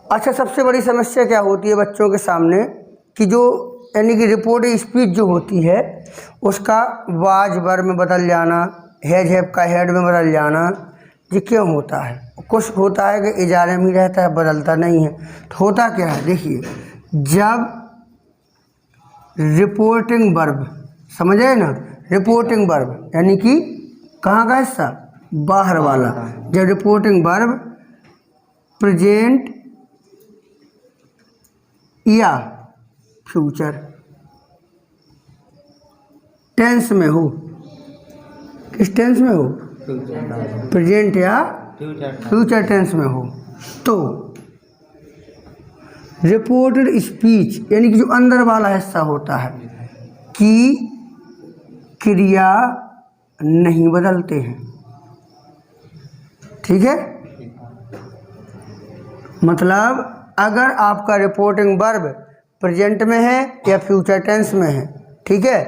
अच्छा, सबसे बड़ी समस्या क्या होती है बच्चों के सामने कि जो यानी कि रिपोर्ट स्पीच जो होती है उसका वाज वर में बदल जाना, हैज हैव का हेड में बदल जाना। ये क्यों होता है? कुछ होता है कि इजारे में ही रहता है, बदलता नहीं है। तो होता क्या है, देखिए, जब रिपोर्टिंग वर्ब, समझ आए ना, रिपोर्टिंग वर्ब यानी कि कहाँ का हिस्सा, बाहर वाला। जब रिपोर्टिंग वर्ब प्रेजेंट या फ्यूचर टेंस में हो, किस टेंस में हो, प्रेजेंट या फ्यूचर टेंस में हो, तो रिपोर्टेड स्पीच यानी कि जो अंदर वाला हिस्सा होता है कि क्रिया नहीं बदलते हैं। ठीक है, मतलब अगर आपका रिपोर्टिंग वर्ब प्रेजेंट में है या फ्यूचर टेंस में है, ठीक है,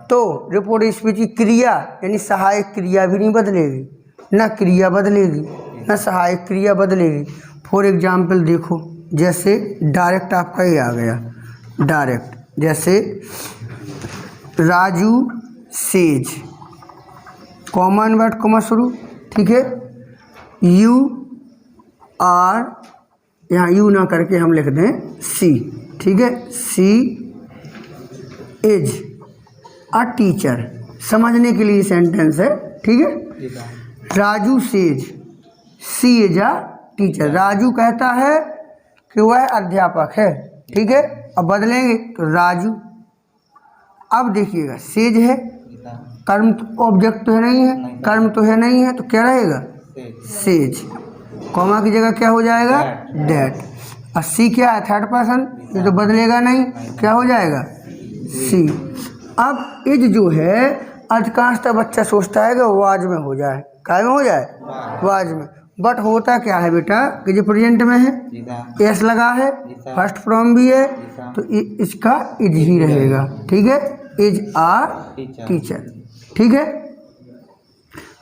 तो रिपोर्ट स्पीच की क्रिया यानी सहायक क्रिया भी नहीं बदलेगी, ना क्रिया बदलेगी ना सहायक क्रिया बदलेगी। फॉर एग्जाम्पल देखो, जैसे डायरेक्ट आपका ये आ गया, डायरेक्ट, जैसे Raju says, common word comma शुरू, ठीक है, यू आर, यहाँ यू ना करके हम लिख दें सी, ठीक है, सी इज अ टीचर, समझने के लिए सेंटेंस है, ठीक है। Raju says she is a teacher, Raju कहता है कि वह अध्यापक है, ठीक है। अब बदलेंगे तो राजू, अब देखिएगा सेज है, कर्म ऑब्जेक्ट तो है नहीं है, कर्म तो है नहीं है, तो क्या रहेगा, सेज, कॉमा की जगह क्या हो जाएगा, डेट। और सी क्या है, थर्ड पर्सन, ये तो बदलेगा नहीं, क्या हो जाएगा, सी। अब इज जो है अधिकांशतः बच्चा सोचता है कि वाज में हो जाए, काय में हो जाए, वाज में, बट होता क्या है बेटा कि जो प्रेजेंट में है, एस लगा है, फर्स्ट फॉर्म भी है, तो इसका इज ही रहेगा, ठीक है, इज आ टीचर, ठीक है,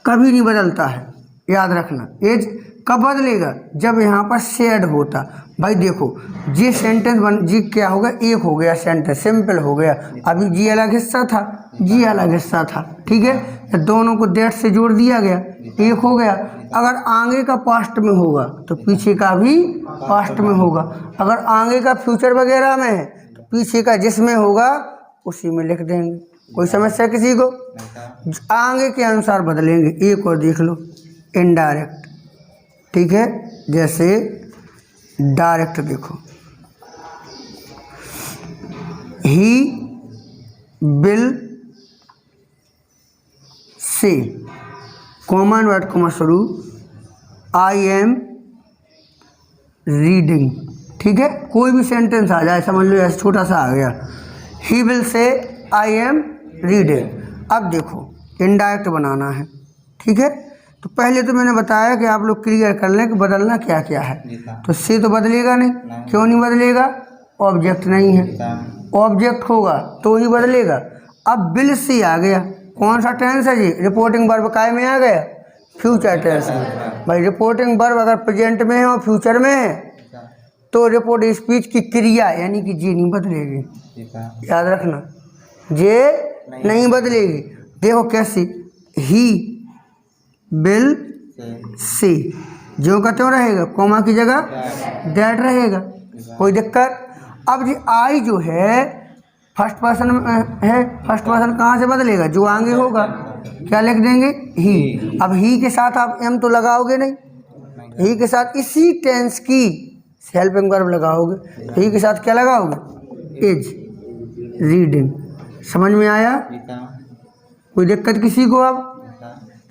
कभी नहीं बदलता है, याद रखना। एज कब बदलेगा, जब यहाँ पर शेड होता। भाई देखो, ये सेंटेंस जी क्या हो गया, एक हो गया सेंटेंस, सिंपल हो गया। अभी जी अलग हिस्सा था, जी अलग हिस्सा था, ठीक है, दोनों को डेट से जोड़ दिया गया, एक हो गया। अगर आगे का पास्ट में होगा तो पीछे का भी पास्ट में होगा, अगर आगे का फ्यूचर वगैरह में है तो पीछे का जिसमें होगा उसी में लिख देंगे। कोई समस्या किसी को? आगे के अनुसार बदलेंगे। एक और देख लो, इनडायरेक्ट, ठीक है, जैसे डायरेक्ट देखो, he will say, common word comma शुरू, आई एम रीडिंग, ठीक है, कोई भी सेंटेंस आ जाए, समझ लो ऐसा छोटा सा आ गया, he will say I am reading. अब देखो इनडायरेक्ट बनाना है, ठीक है, तो पहले तो मैंने बताया कि आप लोग क्लियर कर लें कि बदलना क्या क्या है। तो से तो बदलेगा नहीं, क्यों नहीं बदलेगा, ऑब्जेक्ट नहीं है, ऑब्जेक्ट होगा तो ही बदलेगा। अब विल से आ गया, कौन सा टेंस है जी, रिपोर्टिंग वर्ब काय में आ गया, फ्यूचर टेंस में। भाई रिपोर्टिंग वर्ब अगर प्रेजेंट में है और फ्यूचर में है तो रिपोर्ट स्पीच की क्रिया यानी कि जी नहीं बदलेगी, याद रखना, जे नहीं बदलेगी। देखो कैसी, ही विल से, जो का त्यों रहेगा, कॉमा की जगह दैट रहेगा, कोई दिक्कत। अब जी आई जो है फर्स्ट पर्सन है, फर्स्ट पर्सन कहाँ से बदलेगा, जो आगे होगा, क्या लिख देंगे, ही। अब ही के साथ आप एम तो लगाओगे नहीं, ही के साथ इसी टेंस की हेल्पिंग वर्ब लगाओगे, ही के साथ क्या लगाओगे, इज रीडिंग। समझ में आया? कोई दिक्कत किसी को? अब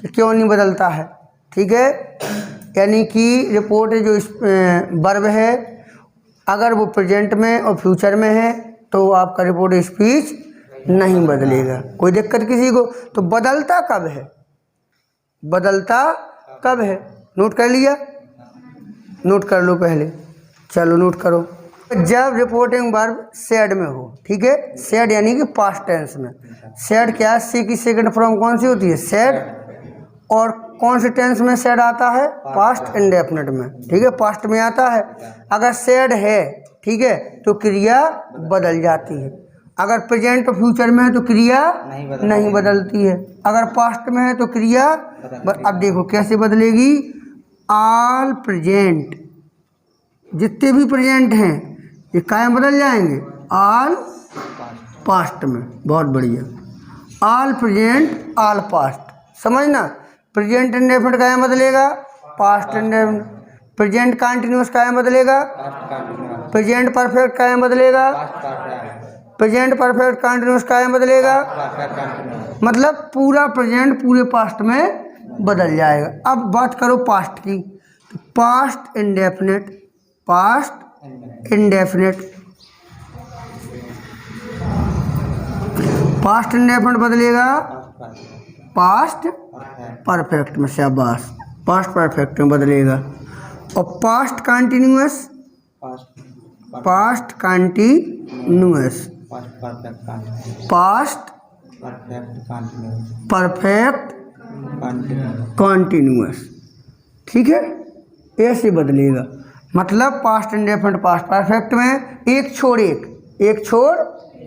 क्यों नहीं बदलता है, ठीक है, यानी कि रिपोर्ट जो वर्ब है अगर वो प्रेजेंट में और फ्यूचर में है तो आपका रिपोर्ट स्पीच नहीं बदलेगा। कोई दिक्कत किसी को? तो बदलता कब है, बदलता कब है, नोट कर लिया, नोट कर लो पहले, चलो नोट करो। जब रिपोर्टिंग वर्ब सेड में हो, ठीक है, सेड यानी कि पास्ट टेंस में। सेड क्या है, सी की सेकंड फॉर्म कौन सी होती है, सेड, और कौन से टेंस में सैड आता है? पास्ट इंडेफिनिट में, ठीक है, पास्ट में आता है। अगर सैड है, ठीक है, तो क्रिया बदल जाती है। अगर प्रेजेंट और फ्यूचर में है तो क्रिया नहीं बदलती है। अगर पास्ट में है तो क्रिया अब देखो कैसे बदलेगी। ऑल प्रेजेंट, जितने भी प्रेजेंट हैं ये कायम बदल जाएंगे ऑल पास्ट में। बहुत बढ़िया। ऑल प्रेजेंट ऑल पास्ट, समझना। प्रेजेंट इंडेफिनिट कायम बदलेगा, पास्ट इंडेफिनिट। प्रेजेंट कंटिन्यूअस कायम बदलेगा, प्रेजेंट परफेक्ट कायम बदलेगा, प्रेजेंट परफेक्ट कंटिन्यूअस कायम बदलेगा। मतलब पूरा प्रेजेंट पूरे पास्ट में बदल जाएगा। अब बात करो पास्ट की, तो past indefinite, past indefinite, past indefinite बदलेगा पास्ट परफेक्ट में। शाबाश, पास्ट परफेक्ट में बदलेगा। और past continuous, past continuous, past perfect continuous, ठीक है, ऐसे बदलेगा। मतलब पास्ट इंडेफिनिट पास्ट परफेक्ट में एक छोड़ एक, एक छोड़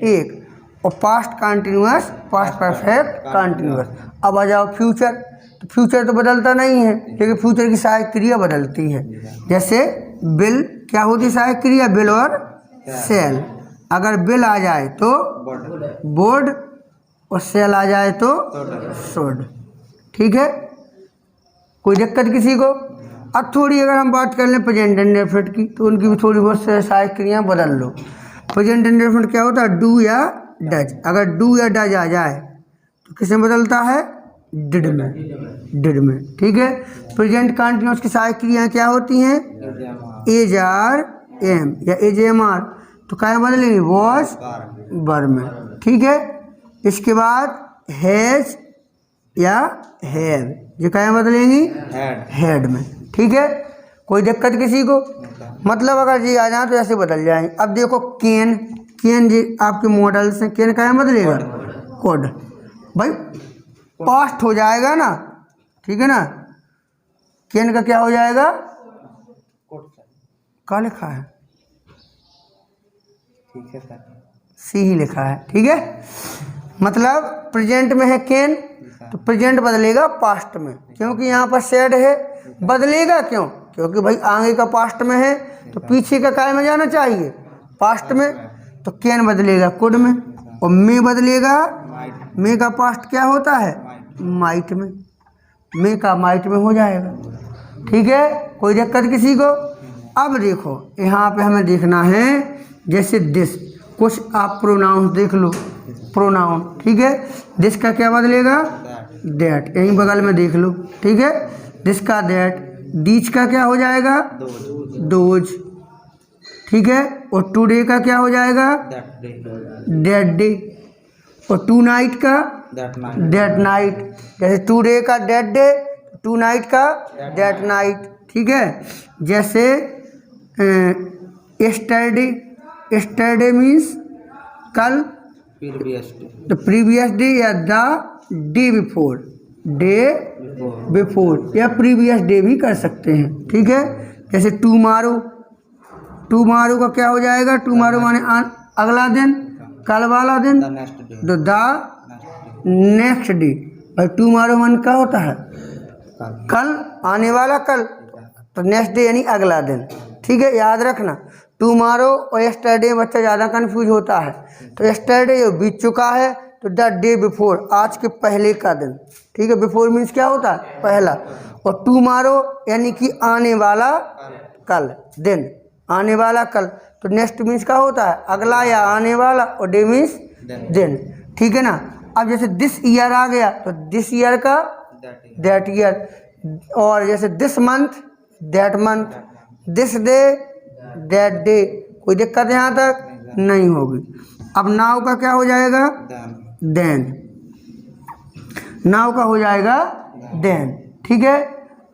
एक, और past continuous past perfect continuous. अब आ जाओ फ्यूचर, तो फ्यूचर तो बदलता नहीं है, लेकिन फ्यूचर की सहायक क्रिया बदलती है। जैसे बिल, क्या होती है सहायक क्रिया? बिल और सेल। अगर बिल आ जाए तो बोर्ड, और सेल आ जाए तो सोड, ठीक है, कोई दिक्कत किसी को? अब थोड़ी अगर हम बात कर लें प्रेजेंट इंडेफिनिट की, तो उनकी भी थोड़ी बहुत सहायक क्रियाएं बदल लो। प्रेजेंट इंडेफिनिट क्या होता है? डू या डज। अगर डू या डज आ जाए तो किसमें बदलता है? डिड में, डिड में, ठीक है। प्रेजेंट कंटिन्यूअस की सहायक क्रियाएं क्या होती हैं? एज आर एम या एज एम आर, तो क्या बदलेंगे? वॉज वर में, ठीक है। इसके बाद हैज या हैव, ये क्या बदलेंगी? हेड में, ठीक है, कोई दिक्कत किसी को? मतलब अगर जी आ जाए तो ऐसे बदल जाएंगे। अब देखो कैन, कैन जी आपके मॉडल्स हैं, कैन क्या बदलेगा? कोड। भाई पास्ट हो जाएगा ना, ठीक है ना। कैन का क्या हो जाएगा? क्या लिखा है? ठीक है सर, सी ही लिखा है, ठीक है। मतलब प्रेजेंट में है कैन, तो प्रेजेंट बदलेगा पास्ट में, क्योंकि यहाँ पर सैड है। बदलेगा क्यों? क्योंकि भाई आगे का पास्ट में है, तो पीछे का काय में जाना चाहिए? पास्ट में। तो कैन बदलेगा कुड में, और मे बदलेगा, मे का पास्ट क्या होता है? माइट में, मे का माइट में हो जाएगा, ठीक है, कोई दिक्कत किसी को? अब देखो यहाँ पे हमें देखना है, जैसे दिस, कुछ आप प्रोनाउन देख लो, प्रोनाउन, ठीक है। दिस का क्या बदलेगा? दैट, यहीं बगल में देख लो, ठीक है। दिस का दैट, दीज का क्या हो जाएगा? दोज, ठीक है। और टुडे का क्या हो जाएगा? That day. और टू नाइट का? That night. जैसे टुडे का दैट डे, टू नाइट का दैट नाइट, ठीक है। जैसे यस्टरडे, यस्टरडे मीन्स कल, तो प्रीवियस डे या the day before, day before या प्रीवियस डे भी कर सकते हैं, ठीक है। जैसे टुमारो, टुमारो का क्या हो जाएगा? टुमारो माने अगला दिन, कल वाला दिन, तो द नेक्स्ट डे। और टुमारो माने क्या होता है? कल, आने वाला कल, तो नेक्स्ट डे यानी अगला दिन, ठीक है, याद रखना। टुमारो और यस्टरडे में बच्चा ज़्यादा कंफ्यूज होता है। तो यस्टरडे जो बीत चुका है, तो द डे बिफोर, आज के पहले का दिन, ठीक है। बिफोर मीन्स क्या होता है? पहला। और टुमारो यानी कि आने वाला कल, दिन, आने वाला कल, तो नेक्स्ट मीन्स क्या होता है? अगला या आने वाला, और डे मीन्स दिन, ठीक है ना। अब जैसे दिस ईयर आ गया, तो दिस ईयर का दैट ईयर, और जैसे this month that month, this day that day, कोई दिक्कत यहाँ तक नहीं होगी। अब नाव का क्या हो जाएगा? देन, नाव का हो जाएगा देन, ठीक है।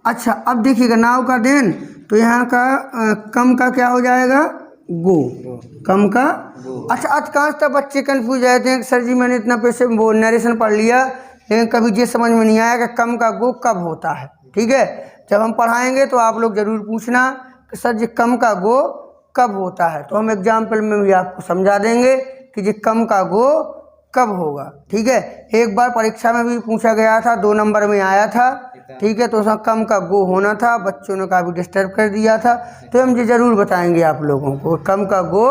अच्छा अब देखिएगा नाव का देन, तो यहाँ का कम का क्या हो जाएगा? गो, कम का। अच्छा अधिकांशतः बच्चे कंफ्यूज रहते हैं, सर जी मैंने इतना पैसे वो नरेशन पढ़ लिया, लेकिन कभी ये समझ में नहीं आया कि कम का गो कब होता है। ठीक है, जब हम पढ़ाएंगे तो आप लोग ज़रूर पूछना कि सर जी कम का गो कब होता है, तो हम एग्जाम्पल में भी आपको समझा देंगे कि ये कम का गो कब होगा। ठीक है, एक बार परीक्षा में भी पूछा गया था, 2 नंबर में आया था। ठीक है, तो उसमें कम का गो होना था, बच्चों ने काफ़ी डिस्टर्ब कर दिया था, तो हम ये ज़रूर बताएंगे आप लोगों को कम का गो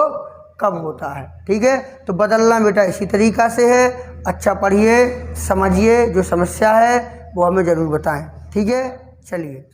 कब होता है। ठीक है, तो बदलना बेटा इसी तरीक़ा से है। अच्छा पढ़िए, समझिए, जो समस्या है वो हमें ज़रूर बताएं। ठीक है, चलिए।